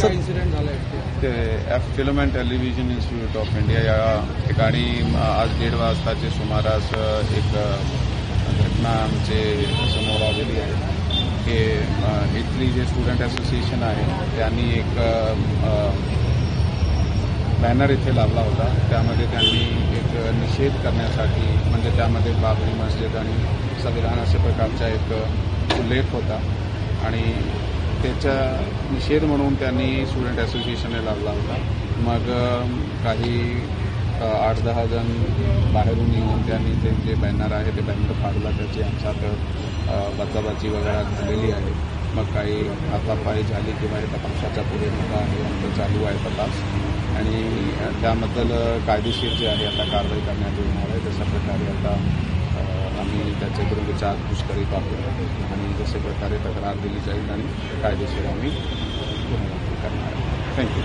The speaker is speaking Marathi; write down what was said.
इन्सिडेंट झाला ते film and television institute of India या ठिकाणी आज 1:30 वाजताच्या सुमारास एक घटना आमचे समोर आलेली आहे की इथली जे स्टुडंट असोसिएशन आहे त्यांनी एक बॅनर इथे लावला होता. त्यामध्ये त्यांनी एक निषेध करण्यासाठी म्हणजे त्यामध्ये बाबरी मस्जिद आणि संविधान अशा प्रकारचा एक उल्लेख होता आणि त्याचा निषेध म्हणून त्यांनी स्टुडंट असोसिएशनने लावला होता. मग काही 8-10 जण बाहेरून येऊन त्यांनी ते जे बॅनर आहे ते बॅनर फाडला. त्याची आमच्यात बचाबाची वगैरे झालेली आहे. मग काही हातापायी झाली किंवा हे तपासाच्या पुढे मुद्दा आहे आमचं चालू आहे तपास आणि त्याबद्दल कायदेशीर जे आहे आता कारवाई करण्यात येणार आहे. तशा प्रकारे आता आम्ही त्याच्याकडून विचारपूस करीत आहोत आणि जसे प्रकारे तक्रार दिली जाईल आणि कायदेशीर आम्ही करणार आहे. थँक्यू.